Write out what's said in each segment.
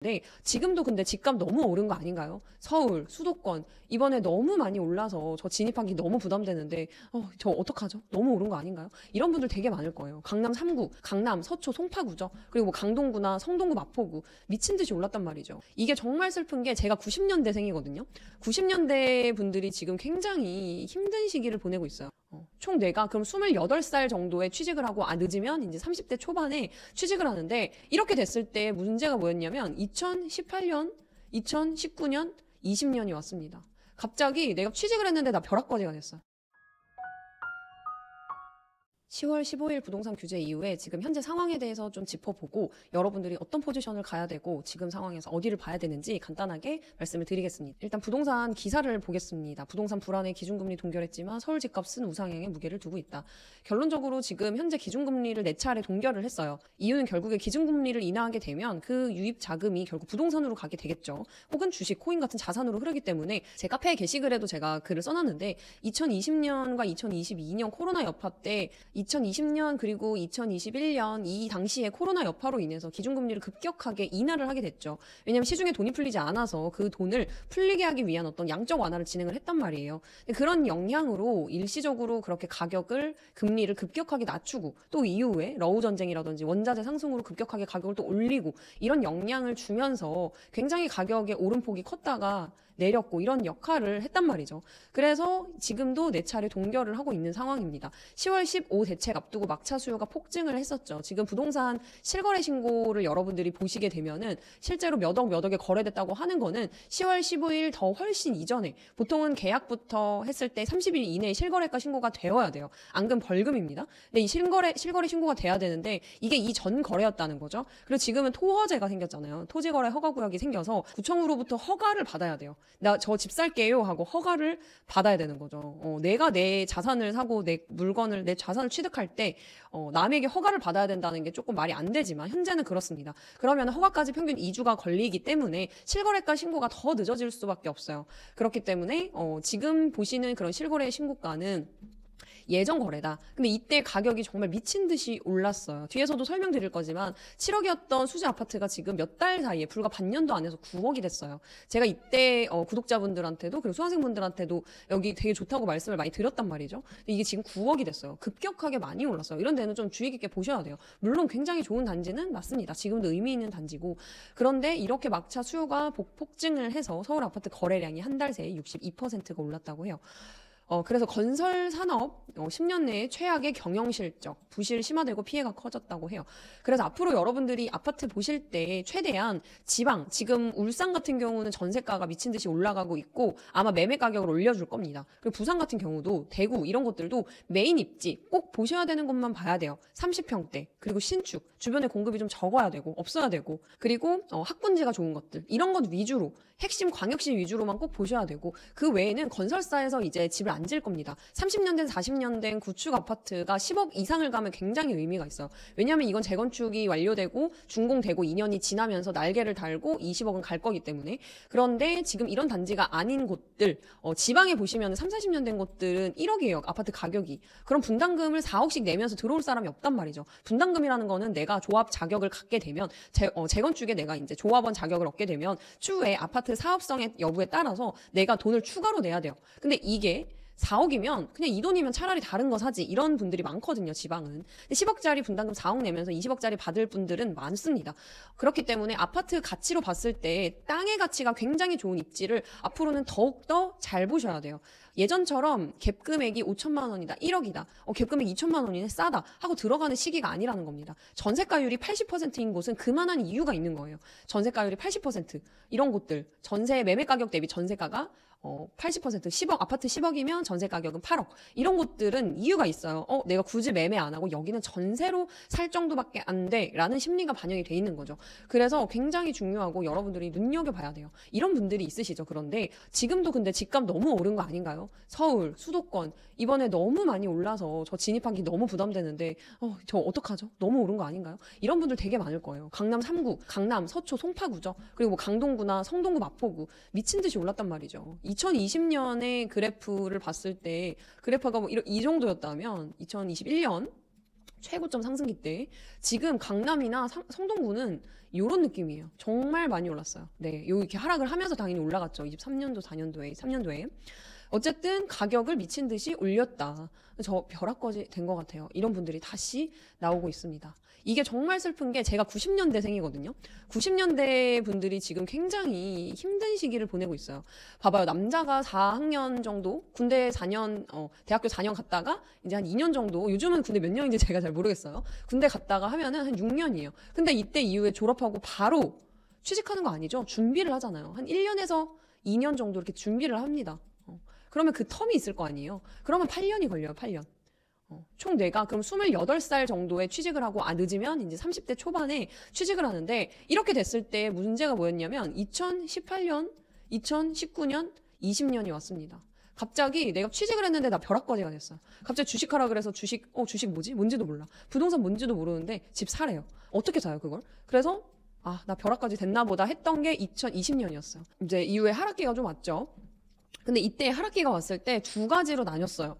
네, 지금도 근데 집값 너무 오른 거 아닌가요? 서울, 수도권, 이번에 너무 많이 올라서 저 진입하기 너무 부담되는데, 저 어떡하죠? 너무 오른 거 아닌가요? 이런 분들 되게 많을 거예요. 강남 3구, 강남, 서초, 송파구죠. 그리고 뭐 강동구나 성동구, 마포구, 미친 듯이 올랐단 말이죠. 이게 정말 슬픈 게 제가 90년대생이거든요. 90년대 분들이 지금 굉장히 힘든 시기를 보내고 있어요. 총 내가 그럼 28살 정도에 취직을 하고 늦으면 이제 30대 초반에 취직을 하는데 이렇게 됐을 때 문제가 뭐였냐면 2018년, 2019년, 20년이 왔습니다. 갑자기 내가 취직을 했는데 나 벼락거지가 됐어요. 10월 15일 부동산 규제 이후에 지금 현재 상황에 대해서 좀 짚어보고 여러분들이 어떤 포지션을 가야 되고 지금 상황에서 어디를 봐야 되는지 간단하게 말씀을 드리겠습니다. 일단 부동산 기사를 보겠습니다. 부동산 불안에 기준금리 동결했지만 서울 집값은 우상향에 무게를 두고 있다. 결론적으로 지금 현재 기준금리를 4차례 동결을 했어요. 이유는 결국에 기준금리를 인하하게 되면 그 유입 자금이 결국 부동산으로 가게 되겠죠. 혹은 주식, 코인 같은 자산으로 흐르기 때문에 제 카페에 게시글에도 제가 글을 써놨는데 2020년과 2022년 코로나 여파 때 2020년 그리고 2021년 이 당시에 코로나 여파로 인해서 기준금리를 급격하게 인하를 하게 됐죠. 왜냐하면 시중에 돈이 풀리지 않아서 그 돈을 풀리게 하기 위한 어떤 양적 완화를 진행을 했단 말이에요. 그런 영향으로 일시적으로 그렇게 금리를 급격하게 낮추고 또 이후에 러우 전쟁이라든지 원자재 상승으로 급격하게 가격을 또 올리고 이런 영향을 주면서 굉장히 가격의 오름폭이 컸다가 내렸고 이런 역할을 했단 말이죠. 그래서 지금도 4차례 동결을 하고 있는 상황입니다. 10월 15 대책 앞두고 막차 수요가 폭증을 했었죠. 지금 부동산 실거래 신고를 여러분들이 보시게 되면은 실제로 몇 억에 거래됐다고 하는 거는 10월 15일 더 훨씬 이전에 보통은 계약부터 했을 때 30일 이내에 실거래가 신고가 되어야 돼요. 안 그럼 벌금입니다. 근데 이 실거래 신고가 돼야 되는데 이게 이전 거래였다는 거죠. 그리고 지금은 토허제가 생겼잖아요. 토지거래 허가구역이 생겨서 구청으로부터 허가를 받아야 돼요. 나 저 집 살게요 하고 허가를 받아야 되는 거죠. 내가 내 자산을 사고 내 자산을 취득할 때 남에게 허가를 받아야 된다는 게 조금 말이 안 되지만 현재는 그렇습니다. 그러면 허가까지 평균 2주가 걸리기 때문에 실거래가 신고가 더 늦어질 수밖에 없어요. 그렇기 때문에 지금 보시는 그런 실거래 신고가는 예전 거래다. 근데 이때 가격이 정말 미친 듯이 올랐어요. 뒤에서도 설명드릴 거지만 7억이었던 수지 아파트가 지금 몇 달 사이에 불과 반년도 안 해서 9억이 됐어요. 제가 이때 구독자분들한테도 그리고 수강생분들한테도 여기 되게 좋다고 말씀을 많이 드렸단 말이죠. 근데 이게 지금 9억이 됐어요. 급격하게 많이 올랐어요. 이런 데는 좀 주의 깊게 보셔야 돼요. 물론 굉장히 좋은 단지는 맞습니다. 지금도 의미 있는 단지고. 그런데 이렇게 막차 수요가 폭증을 해서 서울 아파트 거래량이 한 달 새에 62%가 올랐다고 해요. 그래서 건설 산업 10년 내에 최악의 경영 실적, 부실 심화되고 피해가 커졌다고 해요. 그래서 앞으로 여러분들이 아파트 보실 때 최대한 지금 울산 같은 경우는 전세가가 미친 듯이 올라가고 있고 아마 매매 가격을 올려줄 겁니다. 그리고 부산 같은 경우도 대구 이런 곳들도 메인 입지 꼭 보셔야 되는 곳만 봐야 돼요. 30평대 그리고 신축 주변에 공급이 좀 적어야 되고 없어야 되고 그리고 학군지가 좋은 것들 이런 것 위주로 핵심 광역시 위주로만 꼭 보셔야 되고 그 외에는 건설사에서 이제 집을 안 질 겁니다. 30년 된 40년 된 구축 아파트가 10억 이상을 가면 굉장히 의미가 있어요. 왜냐하면 이건 재건축이 완료되고 준공되고 2년이 지나면서 날개를 달고 20억은 갈 거기 때문에. 그런데 지금 이런 단지가 아닌 곳들 지방에 보시면 3, 40년 된 곳들은 1억이에요. 아파트 가격이. 그럼 분담금을 4억씩 내면서 들어올 사람이 없단 말이죠. 분담금이라는 거는 내가 조합 자격을 갖게 되면 재건축에 내가 이제 조합원 자격을 얻게 되면 추후에 아파트 사업성의 여부에 따라서 내가 돈을 추가로 내야 돼요. 근데 이게 4억이면 그냥 이 돈이면 차라리 다른 거 사지 이런 분들이 많거든요. 지방은. 근데 10억짜리 분담금 4억 내면서 20억짜리 받을 분들은 많습니다. 그렇기 때문에 아파트 가치로 봤을 때 땅의 가치가 굉장히 좋은 입지를 앞으로는 더욱더 잘 보셔야 돼요. 예전처럼 갭 금액이 5천만 원이다, 1억이다, 갭 금액 2천만 원이네, 싸다 하고 들어가는 시기가 아니라는 겁니다. 전세가율이 80%인 곳은 그만한 이유가 있는 거예요. 전세가율이 80% 이런 곳들 전세 매매 가격 대비 전세가가 80% 10억 아파트 10억이면 전세 가격은 8억 이런 곳들은 이유가 있어요. 내가 굳이 매매 안 하고 여기는 전세로 살 정도밖에 안 돼라는 심리가 반영이 돼 있는 거죠. 그래서 굉장히 중요하고 여러분들이 눈여겨봐야 돼요. 이런 분들이 있으시죠. 그런데 지금도 근데 집값 너무 오른 거 아닌가요? 서울, 수도권 이번에 너무 많이 올라서 저 진입하기 너무 부담되는데 저 어떡하죠? 너무 오른 거 아닌가요? 이런 분들 되게 많을 거예요. 강남 3구, 강남, 서초, 송파구죠. 그리고 뭐 강동구나 성동구, 마포구 미친 듯이 올랐단 말이죠. 2020년의 그래프를 봤을 때 그래프가 뭐 이 정도였다면 2021년 최고점 상승기 때. 지금 강남이나 성동구는 이런 느낌이에요. 정말 많이 올랐어요. 네, 요 이렇게 하락을 하면서 당연히 올라갔죠. 23년도, 4년도에, 3년도에. 어쨌든 가격을 미친 듯이 올렸다. 저 벼락거지 된 것 같아요. 이런 분들이 다시 나오고 있습니다. 이게 정말 슬픈 게 제가 90년대생이거든요. 90년대 분들이 지금 굉장히 힘든 시기를 보내고 있어요. 봐봐요. 남자가 4학년 정도, 군대 4년, 대학교 4년 갔다가 이제 한 2년 정도, 요즘은 군대 몇 년인지 제가 잘 모르겠어요. 군대 갔다가 하면은 한 6년이에요. 근데 이때 이후에 졸업하고 바로 취직하는 거 아니죠? 준비를 하잖아요. 한 1년에서 2년 정도 이렇게 준비를 합니다. 그러면 그 텀이 있을 거 아니에요. 그러면 8년이 걸려요, 8년. 총 내가 그럼 28살 정도에 취직을 하고, 늦으면 이제 30대 초반에 취직을 하는데, 이렇게 됐을 때 문제가 뭐였냐면 2018년, 2019년, 20년이 왔습니다. 갑자기 내가 취직을 했는데 나 벼락거지가 됐어요. 갑자기 주식하라 그래서 주식 뭐지? 뭔지도 몰라. 부동산 뭔지도 모르는데 집 사래요. 어떻게 사요, 그걸? 그래서 나 벼락거지 됐나 보다 했던 게 2020년이었어요. 이제 이후에 하락기가 좀 왔죠. 근데 이때 하락기가 왔을 때 두 가지로 나뉘었어요.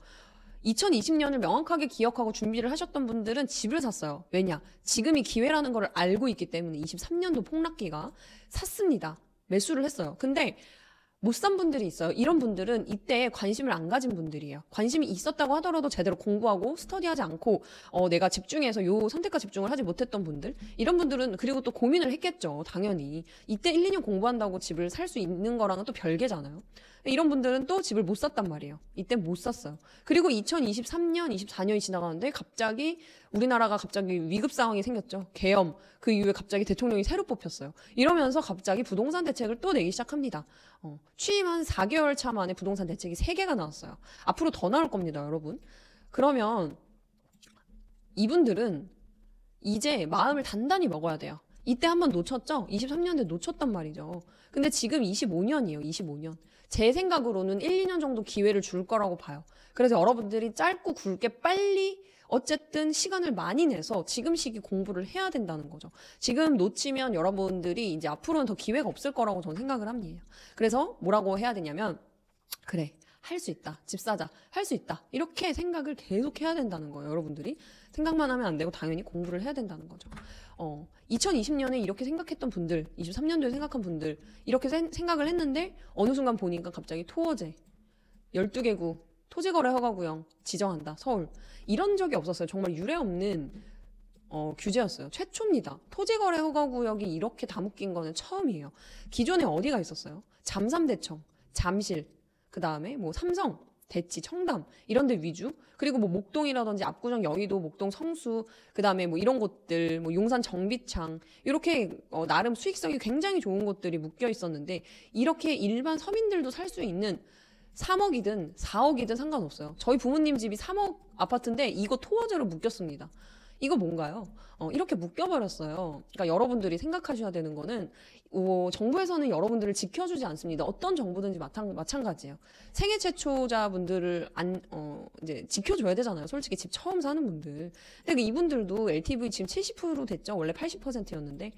2020년을 명확하게 기억하고 준비를 하셨던 분들은 집을 샀어요. 왜냐? 지금이 기회라는 걸 알고 있기 때문에 23년도 폭락기가 샀습니다. 매수를 했어요. 근데 못 산 분들이 있어요. 이런 분들은 이때 관심을 안 가진 분들이에요. 관심이 있었다고 하더라도 제대로 공부하고 스터디하지 않고 내가 집중해서 요 선택과 집중을 하지 못했던 분들, 이런 분들은 그리고 또 고민을 했겠죠. 당연히 이때 1, 2년 공부한다고 집을 살 수 있는 거랑은 또 별개잖아요. 이런 분들은 또 집을 못 샀단 말이에요. 이때 못 샀어요. 그리고 2023년, 24년이 지나가는데 갑자기 우리나라가 갑자기 위급 상황이 생겼죠. 계엄. 그 이후에 갑자기 대통령이 새로 뽑혔어요. 이러면서 갑자기 부동산 대책을 또 내기 시작합니다. 취임한 4개월 차 만에 부동산 대책이 3개가 나왔어요. 앞으로 더 나올 겁니다, 여러분. 그러면 이분들은 이제 마음을 단단히 먹어야 돼요. 이때 한번 놓쳤죠? 23년대 놓쳤단 말이죠. 근데 지금 25년이에요, 25년. 제 생각으로는 1, 2년 정도 기회를 줄 거라고 봐요. 그래서 여러분들이 짧고 굵게 빨리 어쨌든 시간을 많이 내서 지금 시기 공부를 해야 된다는 거죠. 지금 놓치면 여러분들이 이제 앞으로는 더 기회가 없을 거라고 저는 생각을 합니다. 그래서 뭐라고 해야 되냐면, 그래, 할 수 있다. 집 사자. 할 수 있다. 이렇게 생각을 계속 해야 된다는 거예요, 여러분들이. 생각만 하면 안 되고 당연히 공부를 해야 된다는 거죠. 2020년에 이렇게 생각했던 분들, 23년도에 생각한 분들, 이렇게 생각을 했는데 어느 순간 보니까 갑자기 토어제, 12개구, 토지거래 허가구역 지정한다, 서울. 이런 적이 없었어요. 정말 유례 없는 규제였어요. 최초입니다. 토지거래 허가구역이 이렇게 다 묶인 거는 처음이에요. 기존에 어디가 있었어요? 잠삼대청, 잠실, 그 다음에 뭐 삼성, 대치, 청담 이런 데 위주, 그리고 뭐 목동이라든지 압구정, 여의도, 목동, 성수, 그 다음에 뭐 이런 곳들, 뭐 용산 정비창, 이렇게 나름 수익성이 굉장히 좋은 곳들이 묶여 있었는데, 이렇게 일반 서민들도 살 수 있는 3억이든 4억이든 상관없어요. 저희 부모님 집이 3억 아파트인데 이거 토어제로 묶였습니다. 이거 뭔가요? 이렇게 묶여버렸어요. 그러니까 여러분들이 생각하셔야 되는 거는, 정부에서는 여러분들을 지켜주지 않습니다. 어떤 정부든지 마찬가지예요. 생애 최초자분들을 이제 지켜줘야 되잖아요. 솔직히 집 처음 사는 분들. 근데 이분들도 LTV 지금 70% 됐죠. 원래 80%였는데.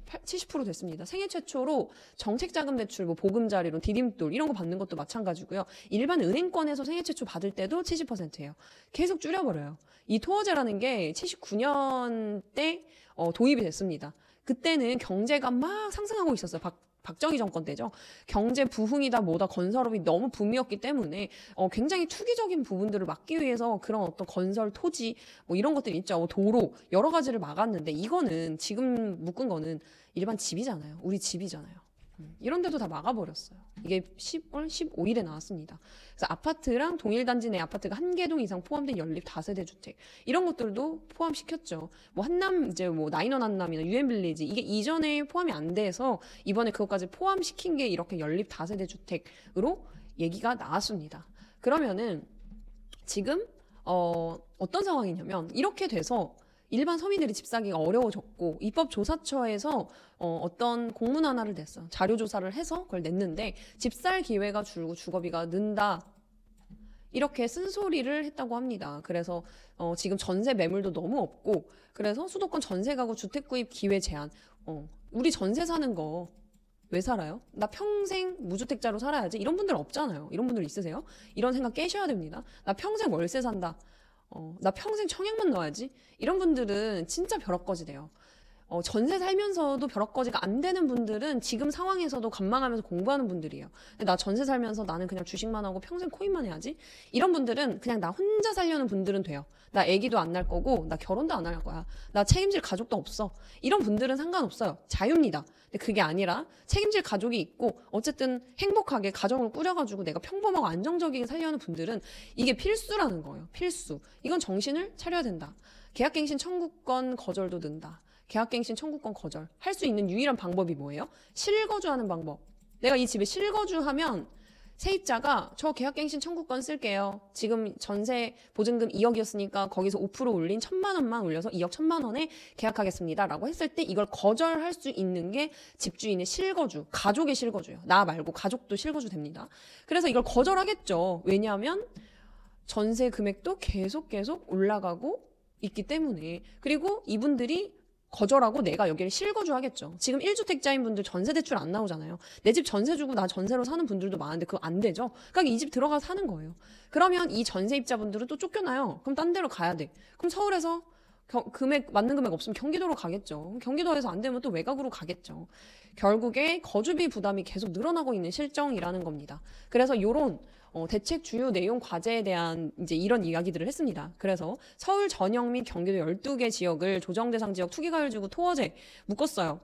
70% 됐습니다. 생애 최초로 정책자금 대출, 뭐 보금자리론, 디딤돌 이런 거 받는 것도 마찬가지고요. 일반 은행권에서 생애 최초 받을 때도 70%예요. 계속 줄여버려요. 이 토어제라는 게 79년 때 도입이 됐습니다. 그때는 경제가 막 상승하고 있었어요. 박정희 정권 때죠. 경제 부흥이다 뭐다 건설업이 너무 붐이었기 때문에 굉장히 투기적인 부분들을 막기 위해서 그런 어떤 건설 토지 뭐 이런 것들이 있죠. 뭐 도로 여러 가지를 막았는데, 이거는 지금 묶은 거는 일반 집이잖아요. 우리 집이잖아요. 이런 데도 다 막아버렸어요. 이게 10월 15일에 나왔습니다. 그래서 아파트랑 동일단지 내 아파트가 한 개 동 이상 포함된 연립 다세대 주택, 이런 것들도 포함시켰죠. 뭐 한남, 이제 뭐 나인원 한남이나 유엔빌리지, 이게 이전에 포함이 안 돼서 이번에 그것까지 포함시킨 게 이렇게 연립 다세대 주택으로 얘기가 나왔습니다. 그러면은 지금 어떤 상황이냐면, 이렇게 돼서 일반 서민들이 집 사기가 어려워졌고, 입법조사처에서 어떤 공문 하나를 냈어요. 자료조사를 해서 그걸 냈는데, 집 살 기회가 줄고 주거비가 는다, 이렇게 쓴소리를 했다고 합니다. 그래서 지금 전세 매물도 너무 없고, 그래서 수도권 전세 가구 주택 구입 기회 제한. 우리 전세 사는 거 왜 살아요? 나 평생 무주택자로 살아야지. 이런 분들 없잖아요. 이런 분들 있으세요? 이런 생각 깨셔야 됩니다. 나 평생 월세 산다. 나 평생 청약만 넣어야지. 이런 분들은 진짜 벼락거지 돼요. 전세 살면서도 벼락거지가 안 되는 분들은 지금 상황에서도 관망하면서 공부하는 분들이에요. 근데 나 전세 살면서 나는 그냥 주식만 하고 평생 코인만 해야지. 이런 분들은 그냥 나 혼자 살려는 분들은 돼요. 나 아기도 안 낳을 거고 나 결혼도 안 할 거야. 나 책임질 가족도 없어. 이런 분들은 상관없어요. 자유입니다. 근데 그게 아니라 책임질 가족이 있고 어쨌든 행복하게 가정을 꾸려가지고 내가 평범하고 안정적이게 살려는 분들은 이게 필수라는 거예요. 필수. 이건 정신을 차려야 된다. 계약갱신 청구권 거절도 는다. 계약갱신 청구권 거절. 할 수 있는 유일한 방법이 뭐예요? 실거주하는 방법. 내가 이 집에 실거주하면 세입자가 저 계약갱신 청구권 쓸게요. 지금 전세 보증금 2억이었으니까 거기서 5% 올린 1,000만 원만 올려서 2억 1,000만 원에 계약하겠습니다. 라고 했을 때 이걸 거절할 수 있는 게 집주인의 실거주, 가족의 실거주예요. 나 말고 가족도 실거주 됩니다. 그래서 이걸 거절하겠죠. 왜냐하면 전세 금액도 계속 올라가고 있기 때문에. 그리고 이분들이 거절하고 내가 여기를 실거주하겠죠. 지금 1주택자인 분들 전세 대출 안 나오잖아요. 내 집 전세 주고 나 전세로 사는 분들도 많은데 그거 안 되죠. 그러니까 이 집 들어가서 사는 거예요. 그러면 이 전세입자분들은 또 쫓겨나요. 그럼 딴 데로 가야 돼. 그럼 서울에서 맞는 금액 없으면 경기도로 가겠죠. 경기도에서 안 되면 또 외곽으로 가겠죠. 결국에 거주비 부담이 계속 늘어나고 있는 실정이라는 겁니다. 그래서 요런 대책 주요 내용 과제에 대한 이제 이런 이야기들을 했습니다. 그래서 서울 전역 및 경기도 12개 지역을 조정 대상 지역 투기가율 주고 토어제 묶었어요.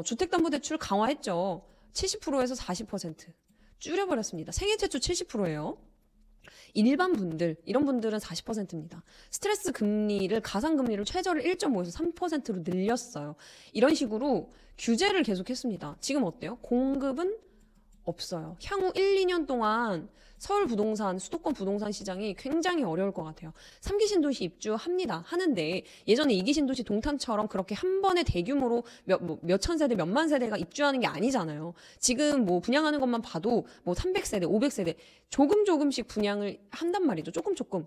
주택담보대출 강화했죠. 70%에서 40% 줄여버렸습니다. 생애 최초 70%예요. 일반 분들, 이런 분들은 40%입니다. 스트레스 금리를, 가상금리를 최저를 1.5에서 3%로 늘렸어요. 이런 식으로 규제를 계속했습니다. 지금 어때요? 공급은 없어요. 향후 1, 2년 동안 서울 부동산, 수도권 부동산 시장이 굉장히 어려울 것 같아요. 3기 신도시 입주합니다. 하는데 예전에 2기 신도시 동탄처럼 그렇게 한 번에 대규모로 몇천 세대, 몇만 세대가 입주하는 게 아니잖아요. 지금 뭐 분양하는 것만 봐도 뭐 300세대, 500세대 조금씩 분양을 한단 말이죠. 조금.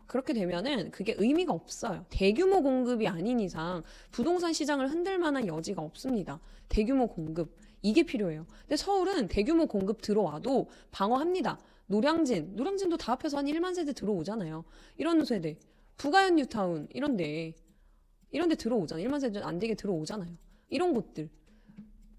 그렇게 되면은 그게 의미가 없어요. 대규모 공급이 아닌 이상 부동산 시장을 흔들 만한 여지가 없습니다. 대규모 공급. 이게 필요해요. 근데 서울은 대규모 공급 들어와도 방어합니다. 노량진도 다 합해서 한 1만 세대 들어오잖아요. 이런 세대. 부가현 뉴타운 이런 데 들어오잖아요. 1만 세대 안 되게 들어오잖아요. 이런 곳들.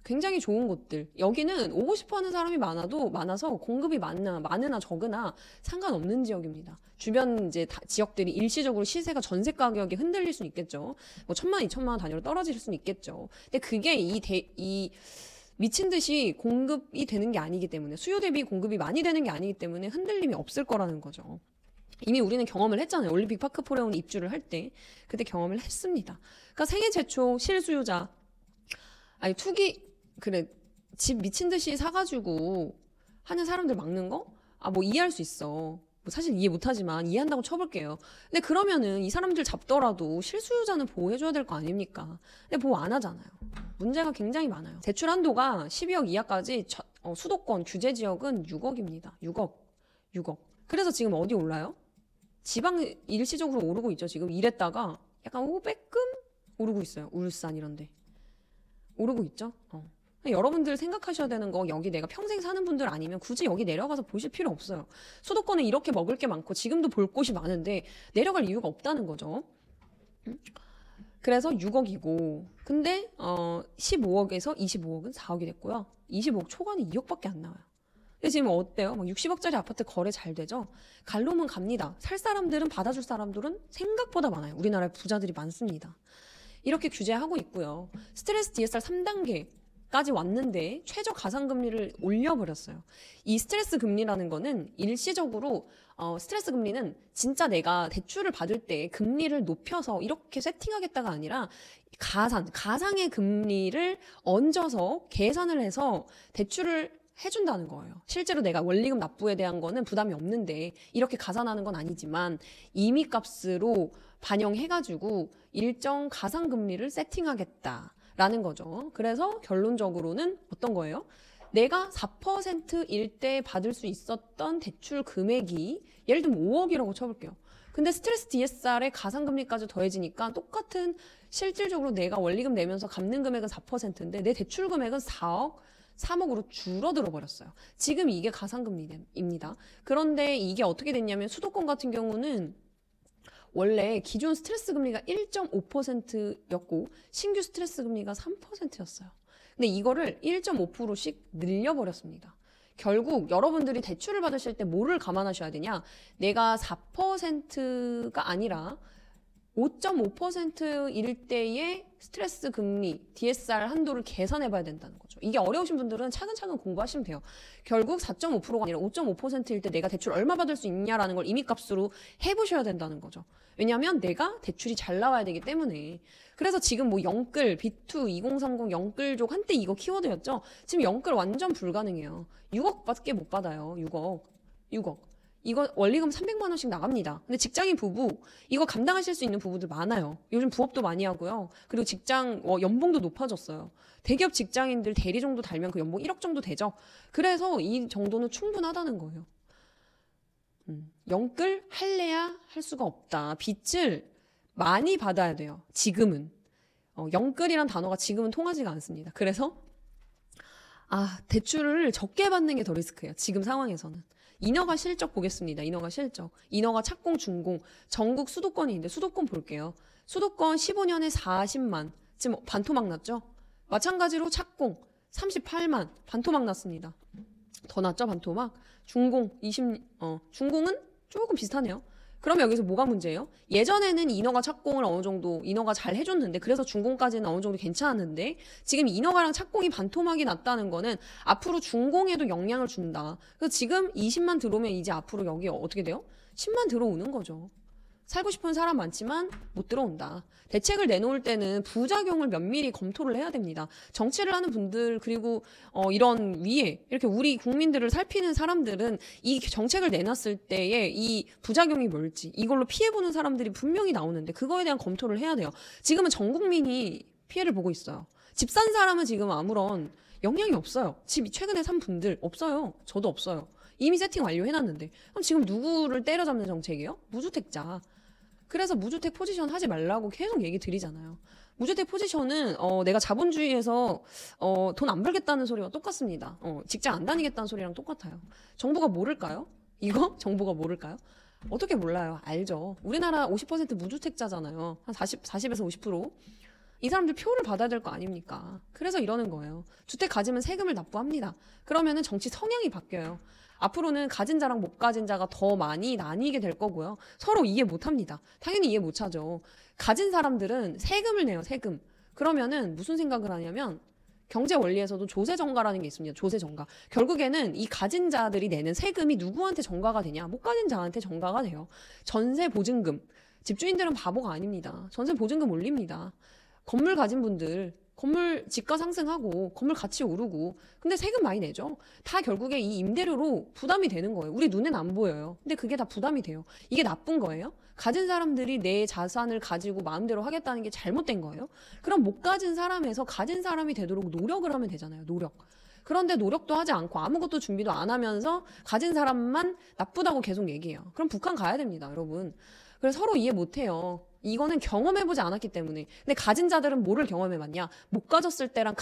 굉장히 좋은 곳들. 여기는 오고 싶어 하는 사람이 많아서 공급이 많으나 적으나 상관없는 지역입니다. 주변 이제 지역들이 일시적으로 시세가 전세 가격이 흔들릴 수는 있겠죠. 뭐 1,000만, 2,000만 원 단위로 떨어질 수는 있겠죠. 근데 그게 이 미친 듯이 공급이 되는 게 아니기 때문에, 수요 대비 공급이 많이 되는 게 아니기 때문에 흔들림이 없을 거라는 거죠. 이미 우리는 경험을 했잖아요. 올림픽 파크 포레온 입주를 할 때 그때 경험을 했습니다. 그러니까 생애 최초 실수요자, 아니 집 미친 듯이 사가지고 하는 사람들 막는 거? 뭐 이해할 수 있어. 뭐 사실 이해 못하지만 이해한다고 쳐볼게요. 근데 그러면은 이 사람들 잡더라도 실수요자는 보호해줘야 될 거 아닙니까? 근데 보호 안 하잖아요. 문제가 굉장히 많아요. 대출 한도가 12억 이하까지 수도권 규제 지역은 6억입니다. 6억. 그래서 지금 어디 올라요? 지방 일시적으로 오르고 있죠. 지금 이랬다가 약간 500금 오르고 있어요. 울산 이런데. 오르고 있죠. 여러분들 생각하셔야 되는 거, 여기 내가 평생 사는 분들 아니면 굳이 여기 내려가서 보실 필요 없어요. 수도권에 이렇게 먹을 게 많고 지금도 볼 곳이 많은데 내려갈 이유가 없다는 거죠. 그래서 6억이고 근데 15억에서 25억은 4억이 됐고요. 25억 초과는 2억밖에 안 나와요. 근데 지금 어때요? 막 60억짜리 아파트 거래 잘 되죠? 갈 놈은 갑니다. 살 사람들은, 받아줄 사람들은 생각보다 많아요. 우리나라에 부자들이 많습니다. 이렇게 규제하고 있고요. 스트레스 DSR 3단계까지 왔는데 최저 가상금리를 올려버렸어요. 이 스트레스 금리라는 거는 일시적으로 스트레스 금리는 진짜 내가 대출을 받을 때 금리를 높여서 이렇게 세팅하겠다가 아니라 가상의 금리를 얹어서 계산을 해서 대출을 해준다는 거예요. 실제로 내가 원리금 납부에 대한 거는 부담이 없는데 이렇게 가산하는 건 아니지만 임의값으로 반영해가지고 일정 가상금리를 세팅하겠다라는 거죠. 그래서 결론적으로는 어떤 거예요? 내가 4%일 때 받을 수 있었던 대출 금액이 예를 들면 5억이라고 쳐볼게요. 근데 스트레스 DSR에 가상금리까지 더해지니까 똑같은 실질적으로 내가 원리금 내면서 갚는 금액은 4%인데 내 대출 금액은 4억, 3억으로 줄어들어 버렸어요. 지금 이게 가상금리입니다. 그런데 이게 어떻게 됐냐면 수도권 같은 경우는 원래 기존 스트레스 금리가 1.5%였고 신규 스트레스 금리가 3%였어요. 근데 이거를 1.5%씩 늘려버렸습니다. 결국 여러분들이 대출을 받으실 때 뭐를 감안하셔야 되냐? 내가 4%가 아니라 5.5%일 때의 스트레스 금리, DSR 한도를 계산해 봐야 된다는 거죠. 이게 어려우신 분들은 차근차근 공부하시면 돼요. 결국 4.5%가 아니라 5.5%일 때 내가 대출 얼마 받을 수 있냐라는 걸 임의값으로 해보셔야 된다는 거죠. 왜냐하면 내가 대출이 잘 나와야 되기 때문에. 그래서 지금 뭐 영끌, B2, 2030 영끌족 한때 이거 키워드였죠. 지금 영끌 완전 불가능해요. 6억밖에 못 받아요. 6억. 이거 원리금 300만 원씩 나갑니다. 근데 직장인 부부 이거 감당하실 수 있는 부부들 많아요. 요즘 부업도 많이 하고요. 그리고 직장 연봉도 높아졌어요. 대기업 직장인들 대리 정도 달면 그 연봉 1억 정도 되죠. 그래서 이 정도는 충분하다는 거예요. 영끌 할래야 할 수가 없다. 빚을 많이 받아야 돼요. 지금은. 영끌이란 단어가 지금은 통하지가 않습니다. 그래서 대출을 적게 받는 게 더 리스크예요. 지금 상황에서는. 인허가 실적 보겠습니다. 인허가 실적. 인허가 착공, 준공. 전국 수도권이 있는데 수도권 볼게요. 수도권 15년에 40만. 지금 반토막 났죠? 마찬가지로 착공 38만. 반토막 났습니다. 더 났죠? 반토막. 준공 준공은 조금 비슷하네요. 그럼 여기서 뭐가 문제예요? 예전에는 인허가 착공을 어느 정도 인허가 잘 해줬는데 그래서 준공까지는 어느 정도 괜찮았는데 지금 인허가랑 착공이 반토막이 났다는 거는 앞으로 준공에도 영향을 준다. 그래서 지금 20만 들어오면 이제 앞으로 여기 어떻게 돼요? 10만 들어오는 거죠. 살고 싶은 사람 많지만 못 들어온다. 대책을 내놓을 때는 부작용을 면밀히 검토를 해야 됩니다. 정치를 하는 분들 그리고 이런 위에 이렇게 우리 국민들을 살피는 사람들은 이 정책을 내놨을 때의 이 부작용이 뭘지 이걸로 피해보는 사람들이 분명히 나오는데 그거에 대한 검토를 해야 돼요. 지금은 전 국민이 피해를 보고 있어요. 집 산 사람은 지금 아무런 영향이 없어요. 집 최근에 산 분들 없어요. 저도 없어요. 이미 세팅 완료해놨는데 그럼 지금 누구를 때려잡는 정책이에요? 무주택자. 그래서 무주택 포지션 하지 말라고 계속 얘기 드리잖아요. 무주택 포지션은 내가 자본주의에서 돈 안 벌겠다는 소리와 똑같습니다. 직장 안 다니겠다는 소리랑 똑같아요. 정부가 모를까요? 이거? 정부가 모를까요? 어떻게 몰라요? 알죠. 우리나라 50% 무주택자잖아요. 한 40에서 50%. 이 사람들 표를 받아야 될 거 아닙니까? 그래서 이러는 거예요. 주택 가지면 세금을 납부합니다. 그러면은 정치 성향이 바뀌어요. 앞으로는 가진 자랑 못 가진 자가 더 많이 나뉘게 될 거고요. 서로 이해 못 합니다. 당연히 이해 못 하죠. 가진 사람들은 세금을 내요, 세금. 그러면은 무슨 생각을 하냐면 경제 원리에서도 조세 정가라는 게 있습니다. 조세 정가. 결국에는 이 가진 자들이 내는 세금이 누구한테 정가가 되냐? 못 가진 자한테 정가가 돼요. 전세 보증금. 집주인들은 바보가 아닙니다. 전세 보증금 올립니다. 건물 가진 분들 건물 지가 상승하고 건물 가치 오르고 근데 세금 많이 내죠. 다 결국에 이 임대료로 부담이 되는 거예요. 우리 눈에는 안 보여요. 근데 그게 다 부담이 돼요. 이게 나쁜 거예요? 가진 사람들이 내 자산을 가지고 마음대로 하겠다는 게 잘못된 거예요? 그럼 못 가진 사람에서 가진 사람이 되도록 노력을 하면 되잖아요. 노력. 그런데 노력도 하지 않고 아무것도 준비도 안 하면서 가진 사람만 나쁘다고 계속 얘기해요. 그럼 북한 가야 됩니다, 여러분. 그래서 서로 이해 못해요. 이거는 경험해보지 않았기 때문에. 근데 가진 자들은 뭐를 경험해봤냐? 못 가졌을 때랑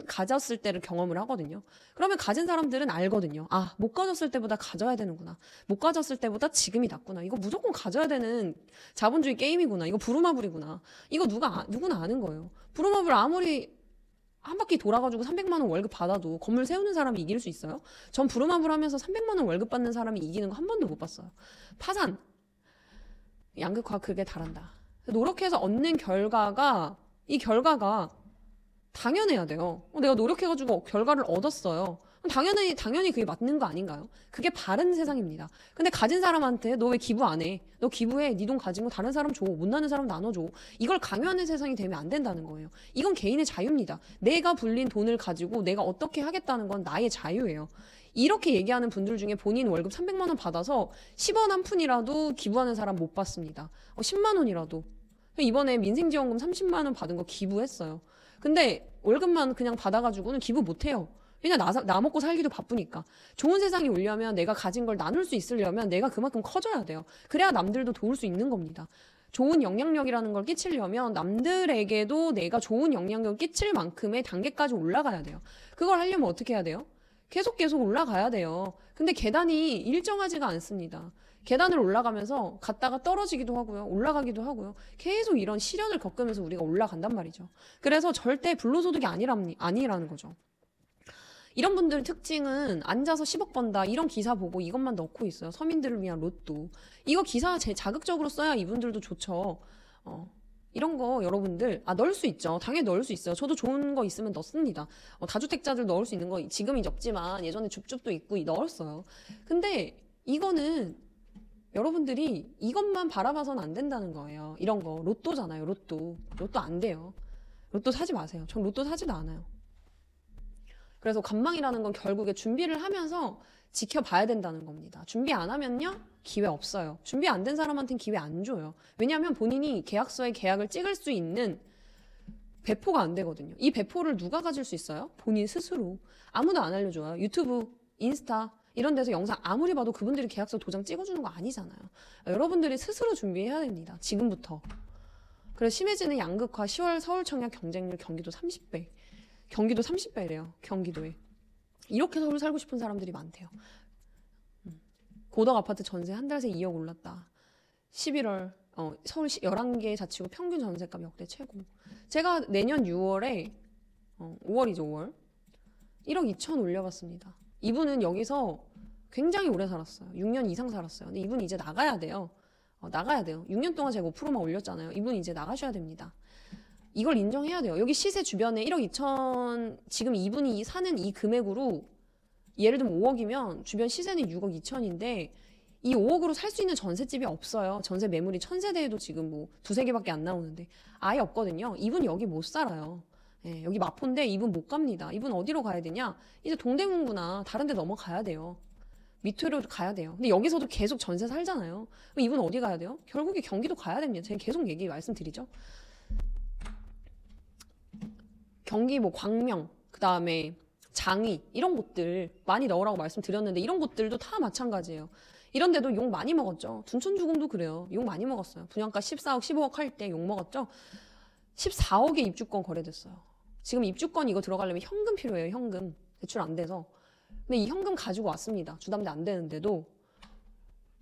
가졌을 때를 경험을 하거든요. 그러면 가진 사람들은 알거든요. 못 가졌을 때보다 가져야 되는구나. 못 가졌을 때보다 지금이 낫구나. 이거 무조건 가져야 되는 자본주의 게임이구나. 이거 부루마블이구나. 이거 누구나 아는 거예요. 부루마블 아무리 한 바퀴 돌아가지고 300만 원 월급 받아도 건물 세우는 사람이 이길 수 있어요? 전 부루마블 하면서 300만 원 월급 받는 사람이 이기는 거 한 번도 못 봤어요. 파산. 양극화 그게 다란다. 노력해서 얻는 이 결과가 당연해야 돼요. 내가 노력해가지고 결과를 얻었어요. 당연히 그게 맞는 거 아닌가요? 그게 바른 세상입니다. 근데 가진 사람한테 너 왜 기부 안 해? 너 기부해. 네 돈 가진 거 다른 사람 줘. 못나는 사람 나눠줘. 이걸 강요하는 세상이 되면 안 된다는 거예요. 이건 개인의 자유입니다. 내가 불린 돈을 가지고 내가 어떻게 하겠다는 건 나의 자유예요. 이렇게 얘기하는 분들 중에 본인 월급 300만 원 받아서 10원 한 푼이라도 기부하는 사람 못 봤습니다. 10만 원이라도. 이번에 민생지원금 30만 원 받은 거 기부했어요. 근데 월급만 그냥 받아가지고는 기부 못해요. 그냥 나 먹고 살기도 바쁘니까. 좋은 세상이 오려면 내가 가진 걸 나눌 수 있으려면 내가 그만큼 커져야 돼요. 그래야 남들도 도울 수 있는 겁니다. 좋은 영향력이라는 걸 끼치려면 남들에게도 내가 좋은 영향력을 끼칠 만큼의 단계까지 올라가야 돼요. 그걸 하려면 어떻게 해야 돼요? 계속 올라가야 돼요. 근데 계단이 일정하지가 않습니다. 계단을 올라가면서 갔다가 떨어지기도 하고요. 올라가기도 하고요. 계속 이런 시련을 겪으면서 우리가 올라간단 말이죠. 그래서 절대 불로소득이 아니라는 거죠. 이런 분들 특징은 앉아서 10억 번다 이런 기사 보고 이것만 넣고 있어요. 서민들을 위한 로또. 이거 기사 자극적으로 써야 이분들도 좋죠. 이런 거 여러분들 넣을 수 있죠. 당연히 넣을 수 있어요. 저도 좋은 거 있으면 넣습니다. 다주택자들 넣을 수 있는 거 지금이 적지만 예전에 줍줍도 있고 넣었어요. 근데 이거는 여러분들이 이것만 바라봐서는 안 된다는 거예요. 이런 거 로또잖아요. 로또 안 돼요. 로또 사지 마세요. 전 로또 사지도 않아요. 그래서 관망이라는 건 결국에 준비를 하면서 지켜봐야 된다는 겁니다. 준비 안 하면요 기회 없어요. 준비 안 된 사람한테는 기회 안 줘요. 왜냐하면 본인이 계약서에 계약을 찍을 수 있는 배포가 안 되거든요. 이 배포를 누가 가질 수 있어요? 본인 스스로. 아무도 안 알려줘요. 유튜브, 인스타 이런 데서 영상 아무리 봐도 그분들이 계약서 도장 찍어주는 거 아니잖아요. 여러분들이 스스로 준비해야 됩니다. 지금부터. 그래서 심해지는 양극화 10월 서울청약 경쟁률 경기도 30배. 경기도 30배래요. 경기도에. 이렇게 서울 살고 싶은 사람들이 많대요. 고덕 아파트 전세 한 달 새 2억 올랐다. 11월 서울 11개 자치구 평균 전세값 역대 최고. 제가 내년 6월에 5월이죠 5월 1억 2천 올려봤습니다. 이분은 여기서 굉장히 오래 살았어요. 6년 이상 살았어요. 근데 이분이 이제 나가야 돼요. 나가야 돼요. 6년 동안 제가 5%만 올렸잖아요. 이분이 이제 나가셔야 됩니다. 이걸 인정해야 돼요. 여기 시세 주변에 1억 2천 지금 이분이 사는 이 금액으로 예를 들면 5억이면 주변 시세는 6억 2천인데 이 5억으로 살 수 있는 전셋집이 없어요. 전세 매물이 1000세대에도 지금 뭐 두세 개밖에 안 나오는데 아예 없거든요. 이분 여기 못 살아요. 예, 여기 마포인데 이분 못 갑니다. 이분 어디로 가야 되냐? 이제 동대문구나 다른 데 넘어가야 돼요. 밑으로 가야 돼요. 근데 여기서도 계속 전세 살잖아요. 그럼 이분 어디 가야 돼요? 결국에 경기도 가야 됩니다. 제가 계속 말씀드리죠. 경기 뭐 광명, 그 다음에 장위 이런 곳들 많이 넣으라고 말씀드렸는데 이런 곳들도 다 마찬가지예요. 이런 데도 욕 많이 먹었죠. 둔촌주공도 그래요. 욕 많이 먹었어요. 분양가 14억, 15억 할 때 욕 먹었죠. 14억에 입주권 거래됐어요. 지금 입주권 이거 들어가려면 현금 필요해요. 현금. 대출 안 돼서. 근데 이 현금 가지고 왔습니다. 주담대 안 되는데도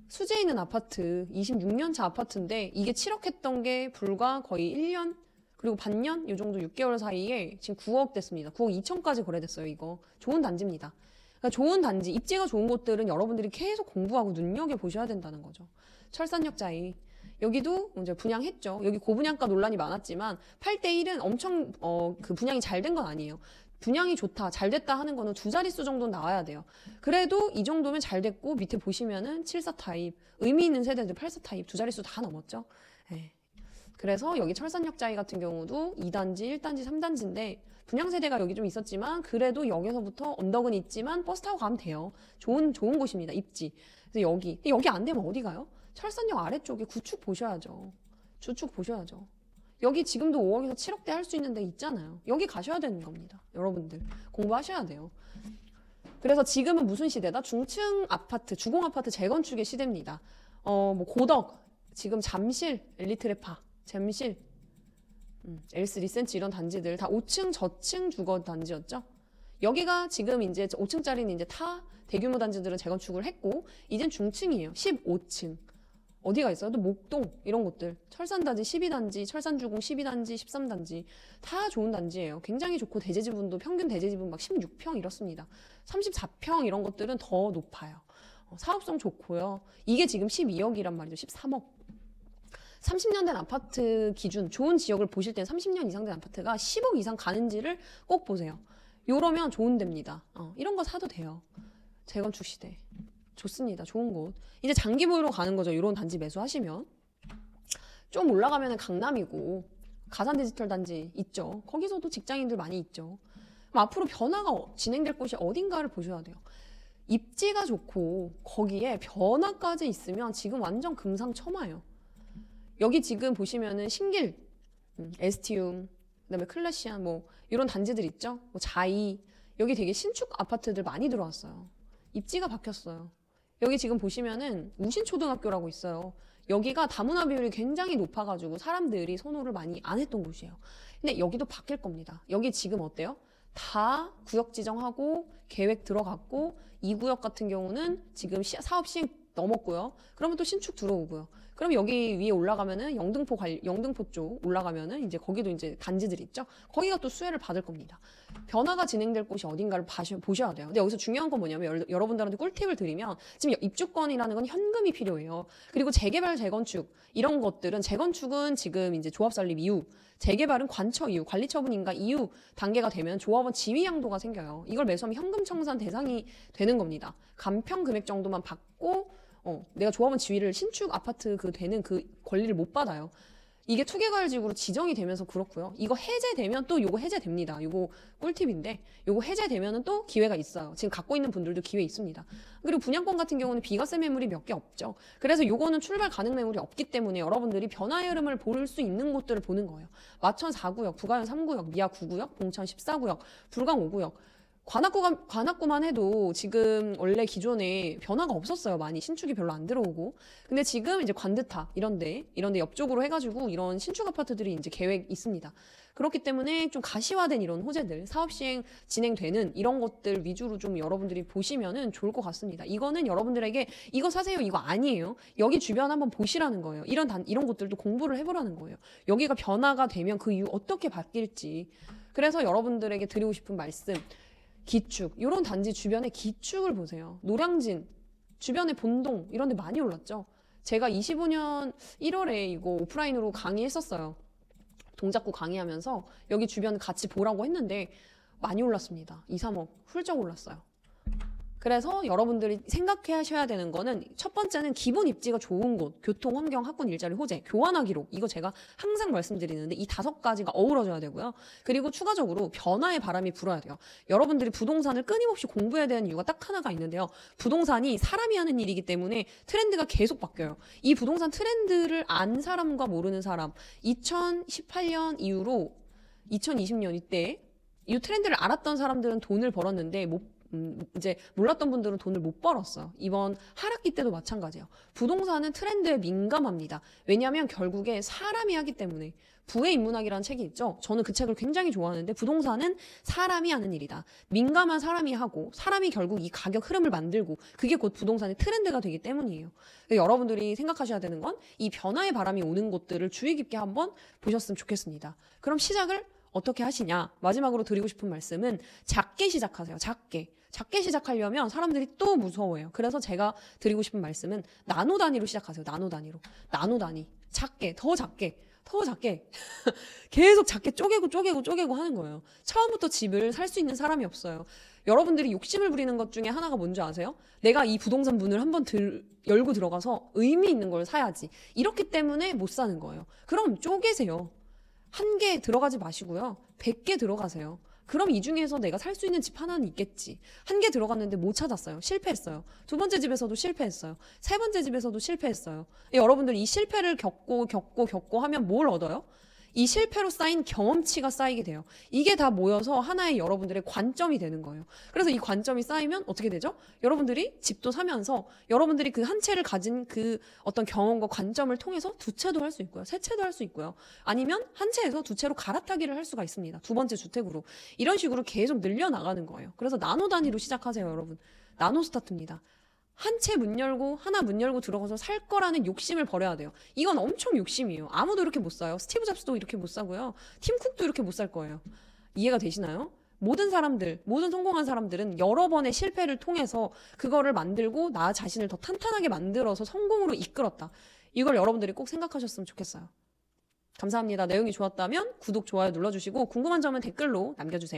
수재에 있는 아파트 26년 차 아파트인데 이게 7억 했던 게 불과 거의 1년 그리고 반년 이 정도 6개월 사이에 지금 9억 됐습니다. 9억 2천까지 거래됐어요. 이거 좋은 단지입니다. 그러니까 좋은 단지, 입지가 좋은 곳들은 여러분들이 계속 공부하고 눈여겨보셔야 된다는 거죠. 철산역 자이. 여기도 이제 분양했죠. 여기 고분양가 논란이 많았지만 8대1은 엄청 그 분양이 잘 된 건 아니에요. 분양이 좋다, 잘 됐다 하는 거는 두 자릿수 정도는 나와야 돼요. 그래도 이 정도면 잘 됐고 밑에 보시면은 74 타입, 의미 있는 세대들 84 타입 두 자릿수 다 넘었죠. 네. 그래서 여기 철산역 자이 같은 경우도 2단지, 1단지, 3단지인데 분양 세대가 여기 좀 있었지만 그래도 여기서부터 언덕은 있지만 버스 타고 가면 돼요. 좋은 곳입니다. 입지. 그래서 여기 안 되면 어디 가요? 철산역 아래쪽에 구축 보셔야죠. 주축 보셔야죠. 여기 지금도 5억에서 7억대 할 수 있는 데 있잖아요. 여기 가셔야 되는 겁니다. 여러분들 공부하셔야 돼요. 그래서 지금은 무슨 시대다? 중층 아파트, 주공 아파트 재건축의 시대입니다. 뭐 고덕, 지금 잠실, 엘리트레파, 잠실, 엘스 리센치 이런 단지들 다 5층 저층 주거 단지였죠. 여기가 지금 이제 5층짜리는 이제 타 대규모 단지들은 재건축을 했고 이젠 중층이에요. 15층. 어디가 있어요? 또 목동 이런 곳들. 철산단지 12단지, 철산주공 12단지, 13단지 다 좋은 단지예요. 굉장히 좋고 대제지분도 평균 대제지분 막 16평 이렇습니다. 34평 이런 것들은 더 높아요. 사업성 좋고요. 이게 지금 12억이란 말이죠. 13억. 30년 된 아파트 기준 좋은 지역을 보실 땐 30년 이상 된 아파트가 10억 이상 가는지를 꼭 보세요. 이러면 좋은 데입니다. 이런 거 사도 돼요. 재건축 시대. 좋습니다. 좋은 곳. 이제 장기 보유로 가는 거죠. 이런 단지 매수하시면. 좀 올라가면 강남이고 가산 디지털 단지 있죠. 거기서도 직장인들 많이 있죠. 그럼 앞으로 변화가 진행될 곳이 어딘가를 보셔야 돼요. 입지가 좋고 거기에 변화까지 있으면 지금 완전 금상첨화예요. 여기 지금 보시면은 신길, 에스티움, 그다음에 클래시안 뭐 이런 단지들 있죠. 뭐 자이 여기 되게 신축 아파트들 많이 들어왔어요. 입지가 바뀌었어요. 여기 지금 보시면은 우신초등학교라고 있어요. 여기가 다문화 비율이 굉장히 높아가지고 사람들이 선호를 많이 안 했던 곳이에요. 근데 여기도 바뀔 겁니다. 여기 지금 어때요? 다 구역 지정하고 계획 들어갔고, 이 구역 같은 경우는 지금 사업 시행 넘었고요. 그러면 또 신축 들어오고요. 그럼 여기 위에 올라가면은 영등포 쪽 올라가면은 이제 거기도 이제 단지들이 있죠. 거기가 또 수혜를 받을 겁니다. 변화가 진행될 곳이 어딘가를 보셔야 돼요. 근데 여기서 중요한 건 뭐냐면 여러분들한테 꿀팁을 드리면 지금 입주권이라는 건 현금이 필요해요. 그리고 재개발, 재건축 이런 것들은 재건축은 지금 이제 조합 설립 이후, 재개발은 관처 이후, 관리처분 인가 이후 단계가 되면 조합원 지위 양도가 생겨요. 이걸 매수하면 현금 청산 대상이 되는 겁니다. 간편 금액 정도만 받고 내가 조합원 지위를 신축 아파트 되는 그 권리를 못 받아요. 이게 투개괄지구로 지정이 되면서 그렇고요. 이거 해제되면 또 요거 해제됩니다. 요거 꿀팁인데 요거 해제되면은 또 기회가 있어요. 지금 갖고 있는 분들도 기회 있습니다. 그리고 분양권 같은 경우는 비과세 매물이 몇 개 없죠. 그래서 요거는 출발 가능 매물이 없기 때문에 여러분들이 변화의 흐름을 볼 수 있는 곳들을 보는 거예요. 마천 4구역, 부가현 3구역, 미아 9구역, 봉천 14구역, 불광 5구역. 관악구만 해도 지금 원래 기존에 변화가 없었어요. 많이 신축이 별로 안 들어오고. 근데 지금 이제 관드타 이런데 옆쪽으로 해가지고 이런 신축 아파트들이 이제 계획 있습니다. 그렇기 때문에 좀 가시화된 이런 호재들, 사업 시행 진행되는 이런 것들 위주로 좀 여러분들이 보시면은 좋을 것 같습니다. 이거는 여러분들에게 이거 사세요, 이거 아니에요. 여기 주변 한번 보시라는 거예요. 이런 것들도 공부를 해보라는 거예요. 여기가 변화가 되면 그 이후 어떻게 바뀔지. 그래서 여러분들에게 드리고 싶은 말씀. 기축, 이런 단지 주변에 기축을 보세요. 노량진, 주변에 본동 이런 데 많이 올랐죠. 제가 25년 1월에 이거 오프라인으로 강의했었어요. 동작구 강의하면서 여기 주변 같이 보라고 했는데 많이 올랐습니다. 2, 3억 훌쩍 올랐어요. 그래서 여러분들이 생각하셔야 되는 거는 첫 번째는 기본 입지가 좋은 곳, 교통, 환경, 학군, 일자리, 호재, 교환하기로 이거 제가 항상 말씀드리는데 이 5가지가 어우러져야 되고요. 그리고 추가적으로 변화의 바람이 불어야 돼요. 여러분들이 부동산을 끊임없이 공부해야 되는 이유가 딱 하나가 있는데요. 부동산이 사람이 하는 일이기 때문에 트렌드가 계속 바뀌어요. 이 부동산 트렌드를 안 사람과 모르는 사람 2018년 이후로 2020년 이때 이 트렌드를 알았던 사람들은 돈을 벌었는데 이제 몰랐던 분들은 돈을 못 벌었어요. 이번 하락기 때도 마찬가지예요. 부동산은 트렌드에 민감합니다. 왜냐하면 결국에 사람이 하기 때문에. 부의 인문학이라는 책이 있죠. 저는 그 책을 굉장히 좋아하는데 부동산은 사람이 하는 일이다. 민감한 사람이 하고 사람이 결국 이 가격 흐름을 만들고 그게 곧 부동산의 트렌드가 되기 때문이에요. 여러분들이 생각하셔야 되는 건 이 변화의 바람이 오는 곳들을 주의 깊게 한번 보셨으면 좋겠습니다. 그럼 시작을 어떻게 하시냐? 마지막으로 드리고 싶은 말씀은 작게 시작하세요. 작게 시작하려면 사람들이 또 무서워해요. 그래서 제가 드리고 싶은 말씀은 나노 단위로 시작하세요. 나노 단위. 작게, 더 작게. 계속 작게 쪼개고 하는 거예요. 처음부터 집을 살 수 있는 사람이 없어요. 여러분들이 욕심을 부리는 것 중에 하나가 뭔지 아세요? 내가 이 부동산 문을 한번 열고 들어가서 의미 있는 걸 사야지. 이렇기 때문에 못 사는 거예요. 그럼 쪼개세요. 1개 들어가지 마시고요. 100개 들어가세요. 그럼 이 중에서 내가 살 수 있는 집 하나는 있겠지. 1개 들어갔는데 못 찾았어요. 실패했어요. 2번째 집에서도 실패했어요. 3번째 집에서도 실패했어요. 여러분들 이 실패를 겪고 하면 뭘 얻어요? 이 실패로 쌓인 경험치가 쌓이게 돼요. 이게 다 모여서 하나의 여러분들의 관점이 되는 거예요. 그래서 이 관점이 쌓이면 어떻게 되죠? 여러분들이 집도 사면서 여러분들이 그 한 채를 가진 그 어떤 경험과 관점을 통해서 2채도 할 수 있고요. 3채도 할 수 있고요. 아니면 한 채에서 2채로 갈아타기를 할 수가 있습니다. 2번째 주택으로. 이런 식으로 계속 늘려나가는 거예요. 그래서 나노 단위로 시작하세요, 여러분. 나노 스타트입니다. 한 채 문 열고 하나 문 열고 들어가서 살 거라는 욕심을 버려야 돼요. 이건 엄청 욕심이에요. 아무도 이렇게 못 사요. 스티브 잡스도 이렇게 못 사고요. 팀 쿡도 이렇게 못 살 거예요. 이해가 되시나요? 모든 성공한 사람들은 여러 번의 실패를 통해서 그거를 만들고 나 자신을 더 탄탄하게 만들어서 성공으로 이끌었다. 이걸 여러분들이 꼭 생각하셨으면 좋겠어요. 감사합니다. 내용이 좋았다면 구독, 좋아요 눌러주시고 궁금한 점은 댓글로 남겨주세요.